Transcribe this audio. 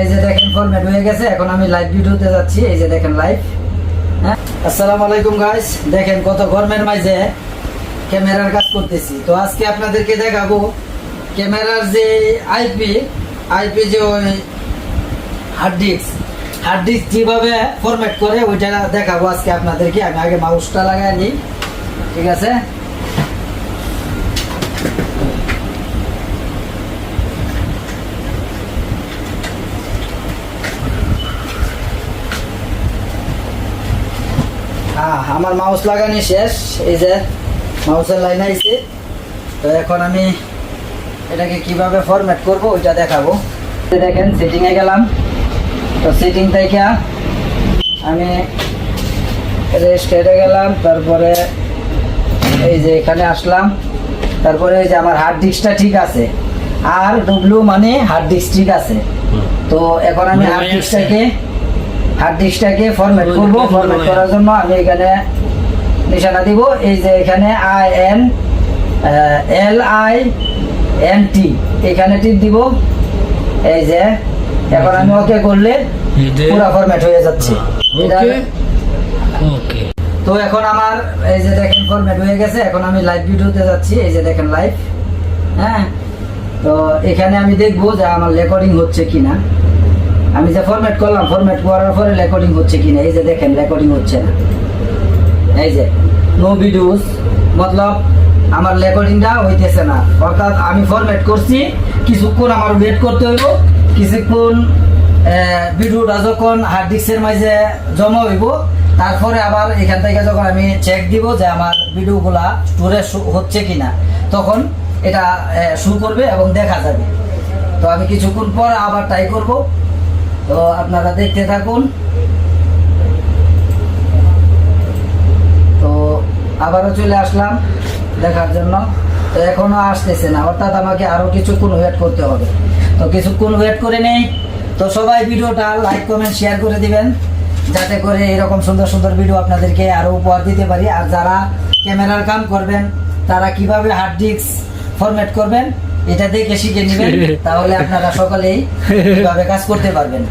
এই যে দেখেন ফরম্যাট হয়ে গেছে। এখন আমি লাইভ ভিডিওতে যাচ্ছি। এই যে দেখেন লাইভ। হ্যাঁ, আসসালামু আলাইকুম গাইস। দেখেন কত গরমের মাঝে ক্যামেরার কাজ করতেছি। তো আজকে আপনাদেরকে দেখাবো ক্যামেরার যে আইপি যে ওই হার্ড ডিস্ক যেভাবে ফরম্যাট করে ওইটা দেখাবো আজকে আপনাদেরকে। আমি আগে মাউসটা লাগাই নিই, ঠিক আছে? হ্যাঁ, আমার মাউস লাগানি শেষ। এই যে মাউসের লাইন আইছে। তো এখন আমি এটাকে কিভাবে ফরম্যাট করব ওইটা দেখাবো। দেখেন সেটিংয়ে গেলাম। তো সেটিং থেকে আমি রেজিস্টারে গেলাম, তারপরে এই যে এখানে আসলাম। তারপরে এই যে আমার হার্ড ডিস্কটা ঠিক আছে, আর ডব্লিউ মানে হার্ড ডিস্ক ঠিক আছে। তো এখন আমি হার্ড ডিস্কটাকে ফরম্যাট করব। ফরম্যাট করার জন্য আমি এখানে নিশানা দিব। এই যে এখানে LINT এখানে টিপ দিব। এই যে এখন আমি ওকে করলে পুরো ফরম্যাট হয়ে যাচ্ছে। তো এখন আমার এই যে দেখেন ফরম্যাট হয়ে গেছে। এখন আমি লাইভ ভিডিওতে যাচ্ছি। এই যে দেখেন লাইভ। হ্যাঁ, তো এখানে আমি দেখবো যে আমার রেকর্ডিং হচ্ছে কিনা। আমি যে ফরম্যাট করলাম, ফরম্যাট করার পরে রেকর্ডিং হচ্ছে কিনা। এই যে দেখেন রেকর্ডিং হচ্ছে না। এই যে নো ভিডিওস, মতলব আমার রেকর্ডিংটা হইতেছে না। অর্থাৎ আমি ফরম্যাট করছি, কিছুক্ষণ আমার ওয়েট করতে হইব। কিছুক্ষণ ভিডিওটা যখন হার্ড ডিস্কের মাঝে জমা হইব, তারপরে আবার এখান থেকে যখন আমি চেক দিব যে আমার ভিডিওগুলা স্টোরেজ হচ্ছে কিনা, তখন এটা শো করবে এবং দেখা যাবে। তো আমি কিছুক্ষণ পর আবার ট্রাই করব। তো আপনারা দেখতে থাকুন। তো আবারও চলে আসলাম দেখার জন্য। তো এখনো আসতেছে না, অর্থাৎ আমাকে আরো কিছুক্ষণ ওয়েট করতে হবে। তো কিছুক্ষণ ওয়েট করে নেই। তো সবাই ভিডিওটা লাইক কমেন্ট শেয়ার করে দিবেন, যাতে করে এরকম সুন্দর সুন্দর ভিডিও আপনাদেরকে আরো উপহার দিতে পারি। আর যারা ক্যামেরার কাম করবেন, তারা কিভাবে হার্ড ডিস্ক ফরম্যাট করবেন এটা দেখে শিখে নেবেন, তাহলে আপনারা সকলেই কিভাবে কাজ করতে পারবেন।